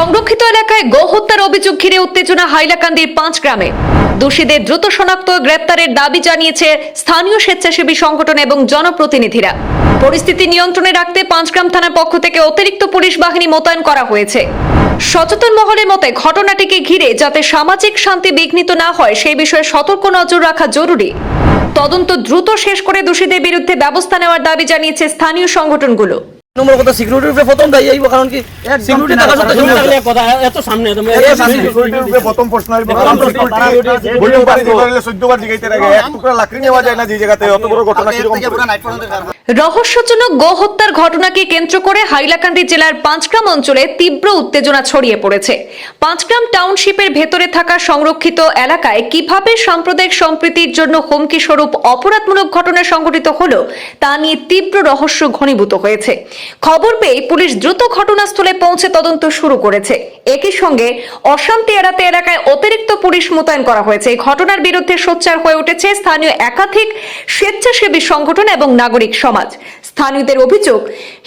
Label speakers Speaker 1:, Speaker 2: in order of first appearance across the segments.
Speaker 1: সংরক্ষিত এলাকায় গোহত্যার অভিযোগ ঘিরে উত্তেজনা হাইলাকান্দির ৫ গ্রামে। দোষীদের দ্রুত শনাক্ত ও গ্রেপ্তারের দাবি জানিয়েছে স্থানীয় স্বেচ্ছাসেবী সংগঠন এবং জনপ্রতিনিধিরা। পরিস্থিতি নিয়ন্ত্রণে রাখতে ৫ গ্রাম থানার পক্ষ থেকে অতিরিক্ত পুলিশ বাহিনী মোতায়েন করা হয়েছে। সচেতন মহলের মতে ঘটনাটিকে ঘিরে যাতে সামাজিক শান্তি বিঘ্নিত না হয় সেই বিষয়ে সতর্ক নজর রাখা জরুরি। তদন্ত দ্রুত শেষ করে দোষীদের বিরুদ্ধে ব্যবস্থা নেওয়ার দাবি জানিয়েছে স্থানীয় সংগঠনগুলো।
Speaker 2: নম্বর কথা সিকিউরিটির উপরে প্রথম দায়ী এই কারণ কি সিকিউরিটি টাকা সত্ত্বেও কথা এত সামনে
Speaker 3: সিকিউরিটির উপরে প্রথম প্রশ্ন আসবে কারণ সিকিউরিটি বলতে পারি যে 14 বার জিগাইতে লাগে এক টুকরা লাকড়ি নেওয়া যায় না যে জায়গাতে অত বড় ঘটনা কিরকম।
Speaker 1: রহস্যজনক গোহত্যার ঘটনাকে কেন্দ্র করে হাইলাকান্দি জেলার ৫ গ্রাম অঞ্চলে তীব্র উত্তেজনা ছড়িয়ে পড়েছে। ৫ গ্রাম টাউনশিপের ভেতরে থাকা সংরক্ষিত এলাকায় কিভাবে সাম্প্রদায়িক সম্প্রীতির জন্য হুমকি স্বরূপ অপরাধমূলক ঘটনা সংঘটিত হলো তা নিয়ে তীব্র রহস্য ঘনীভূত হয়েছে। খবর পেয়ে পুলিশ দ্রুত ঘটনাস্থলে পৌঁছে তদন্ত শুরু করেছে। একই সঙ্গে অশান্তি এড়াতে এলাকায় অতিরিক্ত পুলিশ মোতায়েন করা হয়েছে। এই ঘটনার বিরুদ্ধে সোচ্চার হয়ে উঠেছে স্থানীয় একাধিক স্বেচ্ছাসেবী সংগঠন এবং নাগরিক সমাজ। স্থানীয়দের অভিযোগ,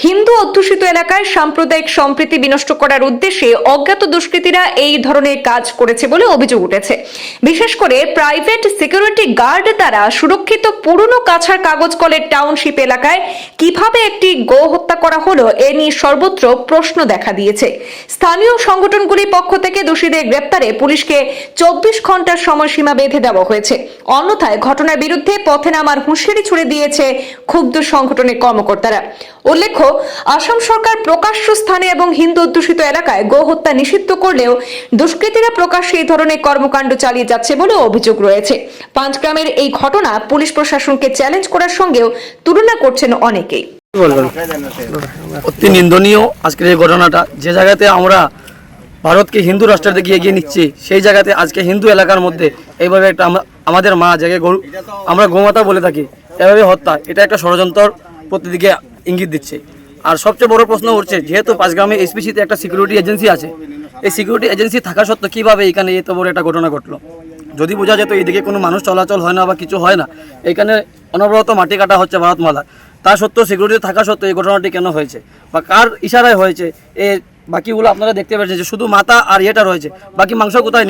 Speaker 1: হিন্দু অধ্যুষিত এলাকায় সাম্প্রদায়িক সম্প্রীতি বিনষ্ট করার উদ্দেশ্যে অজ্ঞাত দুষ্কৃতীরা এই ধরনের কাজ করেছে বলে অভিযোগ উঠেছে। বিশেষ করে প্রাইভেট সিকিউরিটি গার্ড দ্বারা সুরক্ষিত পুরনো কাছার কাগজ কলের টাউনশিপ এলাকায় কিভাবে একটি গোহত্যা করা হলো এ নিয়ে সর্বত্র প্রশ্ন দেখা দিয়েছে। স্থানীয় সংগঠনগুলির পক্ষ থেকে দোষীদের গ্রেপ্তারে পুলিশকে 24 ঘন্টার সময়সীমা বেঁধে দেওয়া হয়েছে। অন্যথায় ঘটনার বিরুদ্ধে পথে নামার হুঁশিয়ারি ছুড়ে দিয়েছে ক্ষুব্ধ সংগঠনের কর্মকর্তারা। উল্লেখ্য, আসাম সরকার প্রকাশ্য স্থানে এবং হিন্দু অধ্যুষিত এলাকায় গোহত্যা নিষিদ্ধ করলেও দুষ্কৃতীরা প্রকাশ্যে এই ধরনের কর্মকাণ্ড চালিয়ে যাচ্ছে বলে অভিযোগ রয়েছে। ৫ গ্রামের এই ঘটনা পুলিশ প্রশাসনকে চ্যালেঞ্জ করার সঙ্গেও তুলনা করছেন অনেকেই।
Speaker 2: অতি নিন্দনীয় আজকের এই ঘটনাটা। যে জায়গাতে আমরা ভারতকে হিন্দু রাষ্ট্রের দিকে এগিয়ে নিচ্ছি সেই জায়গাতে আজকে হিন্দু এলাকার মধ্যে এইভাবে একটা আমাদের মা জায়গায় গরু আমরা গোমাতা বলে থাকি এভাবে হত্যা, এটা একটা ষড়যন্ত্র প্রতিদিকে ইঙ্গিত দিচ্ছে। আর সবচেয়ে বড় প্রশ্ন উঠছে, যেহেতু ৫ গ্রামে এসপিসিতে একটা সিকিউরিটি এজেন্সি আছে, এই সিকিউরিটি এজেন্সি থাকা সত্ত্বেও কীভাবে এখানে এত বড় একটা ঘটনা ঘটলো। যদি বোঝা যেত এইদিকে কোনো মানুষ চলাচল হয় না বা কিছু হয় না, এখানে অনবরত মাটি কাটা হচ্ছে ভারতমালা, তা সত্ত্বেও সিকিউরিটি থাকা সত্ত্বেও এই ঘটনাটি কেন হয়েছে বা কার ইশারায় হয়েছে, এ বাকিগুলো আপনারা দেখতে পাচ্ছেন যে শুধু মাথা আর ইয়েটা রয়েছে, বাকি মাংস কোথায়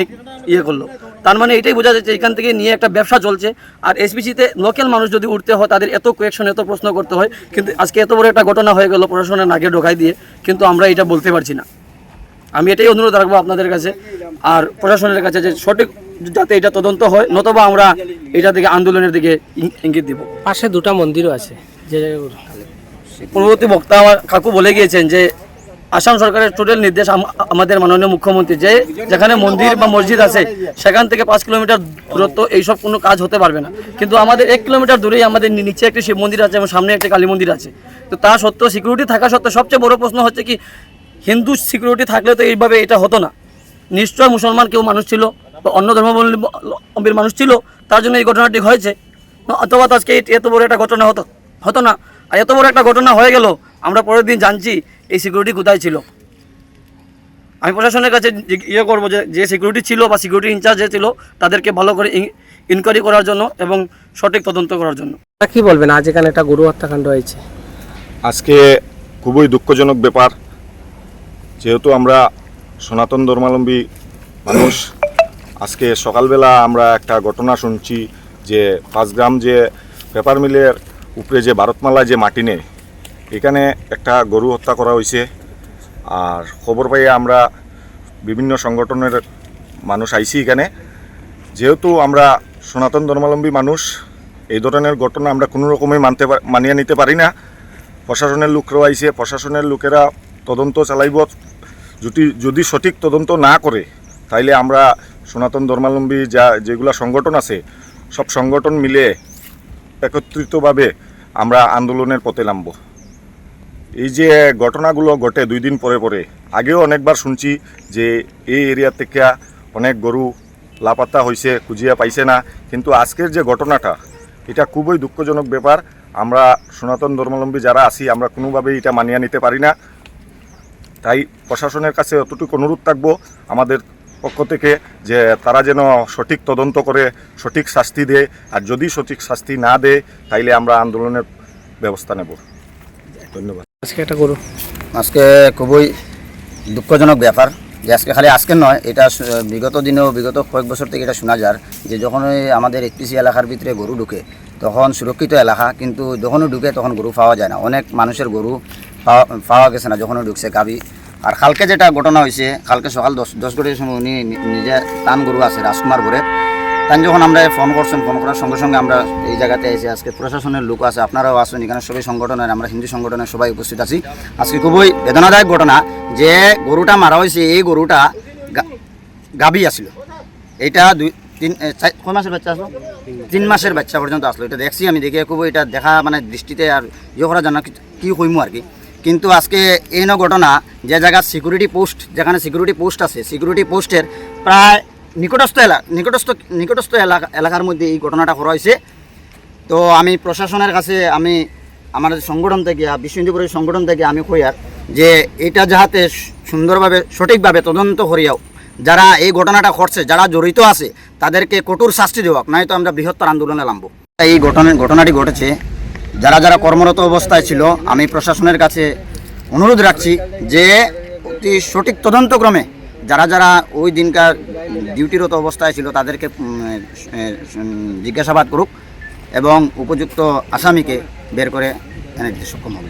Speaker 2: ইয়ে করলো। তার মানে এটাই বোঝা যাচ্ছে এখান থেকে নিয়ে একটা ব্যবসা চলছে। আর এসপিসিতে লোকাল মানুষ যদি উঠতে হয় তাদের এত কোয়েকশন এত প্রশ্ন করতে হয়, কিন্তু আজকে এত বড় একটা ঘটনা হয়ে গেল প্রশাসনের নাকে ঢোকাই দিয়ে, কিন্তু আমরা এটা বলতে পারছি না। আমি এটাই অনুরোধ রাখবো আপনাদের কাছে আর প্রশাসনের কাছে যে সঠিক যাতে এটা তদন্ত হয়, নতবা আমরা এটা থেকে আন্দোলনের দিকে ইঙ্গিত দিব।
Speaker 4: পাশে দুটো মন্দিরও আছে। যে
Speaker 2: পূর্ববর্তী বক্তা আমার কাকু বলে গিয়েছেন যে আসাম সরকারের টোটাল নির্দেশ আমাদের মাননীয় মুখ্যমন্ত্রী যে যেখানে মন্দির বা মসজিদ আছে সেখান থেকে 5 কিলোমিটার দূরত্ব এইসব কোনো কাজ হতে পারবে না, কিন্তু আমাদের 1 কিলোমিটার দূরেই আমাদের নিচে একটি শিব মন্দির আছে এবং সামনে একটি কালী মন্দির আছে। তো তা সত্ত্বেও সিকিউরিটি থাকা সত্ত্বেও সবচেয়ে বড় প্রশ্ন হচ্ছে কি, হিন্দু সিকিউরিটি থাকলে তো এইভাবে এটা হতো না। নিশ্চয় মুসলমান কেউ মানুষ ছিল বা অন্য ধর্মাবলম্বীর মানুষ ছিল, তার জন্য এই ঘটনাটি হয়েছে, অথবা আজকে এত বড় একটা ঘটনা হতো না। আর এত বড় একটা ঘটনা হয়ে গেল, আমরা পরের দিন জানছি এই সিকিউরিটি কোথায় ছিল। আমি প্রশাসনের কাছে ইয়ে করবো যে সিকিউরিটি ছিল বা সিকিউরিটি ইনচার্জ যে ছিল তাদেরকে ভালো করে ইনকোয়ারি করার জন্য এবং সঠিক তদন্ত করার জন্য।
Speaker 4: কি বলবেন, আজ এখানে একটা গরু হত্যাকাণ্ড হয়েছে?
Speaker 3: আজকে খুবই দুঃখজনক ব্যাপার। যেহেতু আমরা সনাতন ধর্মাবলম্বী মানুষ, আজকে সকালবেলা আমরা একটা ঘটনা শুনছি যে ৫ গ্রাম যে পেপার মিলের উপরে যে ভারতমালায় যে মাটি নেই, এখানে একটা গরু হত্যা করা হয়েছে। আর খবর পাইয়ে আমরা বিভিন্ন সংগঠনের মানুষ আইছি এখানে। যেহেতু আমরা সনাতন ধর্মাবলম্বী মানুষ, এই ধরনের ঘটনা আমরা কোনো রকমই মানিয়ে নিতে পারি না। প্রশাসনের লোকরাও আইছে, প্রশাসনের লোকেরা তদন্ত চালাইব। যদি সঠিক তদন্ত না করে তাইলে আমরা সনাতন ধর্মাবলম্বী যেগুলো সংগঠন আছে সব সংগঠন মিলে একত্রিতভাবে আমরা আন্দোলনের পথে নামব। এই যে ঘটনাগুলো ঘটে 2 দিন পরে আগেও অনেকবার শুনছি যে এই এরিয়া থেকে অনেক গরু লাপাত্তা হয়েছে, খুঁজিয়া পাইছে না, কিন্তু আজকের যে ঘটনাটা এটা খুবই দুঃখজনক ব্যাপার। আমরা সনাতন ধর্মাবলম্বী যারা আছি আমরা কোনোভাবেই এটা মানিয়ে নিতে পারি না। তাই প্রশাসনের কাছে অতটুকু অনুরোধ থাকবো আমাদের পক্ষ থেকে যে তারা যেন সঠিক তদন্ত করে সঠিক শাস্তি দেয়, আর যদি সঠিক শাস্তি না দেয় তাইলে আমরা আন্দোলনের ব্যবস্থা নেব। ধন্যবাদ।
Speaker 4: আজকে একটা গরু
Speaker 5: আজকে খুবই দুঃখজনক ব্যাপার। যে আজকে খালি আজকে নয়, এটা বিগত দিনেও বিগত কয়েক বছর থেকে এটা শোনা যায় যে যখনই আমাদের একটিসি এলাকার ভিতরে গরু ঢুকে তখন সুরক্ষিত এলাকা, কিন্তু যখনই ঢুকে তখন গরু পাওয়া যায় না। অনেক মানুষের গরু পাওয়া গেছে না যখনই ঢুকছে গাবি। আর কালকে যেটা ঘটনা হয়েছে, কালকে সকাল 10 ঘটির সময় উনি নিজে টান গরু আছে রাজকুমার ঘরে, তাই যখন আমরা ফোন করছেন, ফোন করার সঙ্গে সঙ্গে আমরা এই জায়গাতে এসে আজকে প্রশাসনের লোক আছে, আপনারাও আছেন এখানে, সবাই সংগঠনের, আমরা হিন্দু সংগঠনের সবাই উপস্থিত আছি। আজকে খুবই বেদনাদায়ক ঘটনা যে গরুটা মারা হয়েছে, এই গরুটা গাবি আসলো। এটা 3 মাসের বাচ্চা আসলো, 3 মাসের বাচ্চা পর্যন্ত আসলো। এটা দেখছি আমি, দেখে খুবই এটা দেখা মানে দৃষ্টিতে আর ইয়ে করা জানা কী হইমু আর কি। কিন্তু আজকে এই ঘটনা যে জায়গার সিকিউরিটি পোস্ট, যেখানে সিকিউরিটি পোস্ট আছে, সিকিউরিটি পোস্টের প্রায় নিকটস্থ এলাকার মধ্যে এই ঘটনাটা করা হয়েছে। তো আমি প্রশাসনের কাছে, আমি আমাদের সংগঠন থেকে, বিশ্ব হিন্দু পরিষদ সংগঠন থেকে আমি কইয়ার যে এটা যাহাতে সুন্দরভাবে সঠিকভাবে তদন্ত করিয়াও যারা এই ঘটনাটা ঘটছে, যারা জড়িত আছে তাদেরকে কঠোর শাস্তি দেওয়া, নয়তো আমরা বৃহত্তর আন্দোলনে নামবো। এই ঘটনাটি ঘটেছে, যারা যারা কর্মরত অবস্থায় ছিল, আমি প্রশাসনের কাছে অনুরোধ রাখছি যে অতি সঠিক তদন্তক্রমে যারা যারা ওই দিনকার ডিউটিরত অবস্থায় ছিল তাদেরকে জিজ্ঞাসাবাদ করুক এবং উপযুক্ত আসামিকে বের করে এনে দিতে সক্ষম হবে।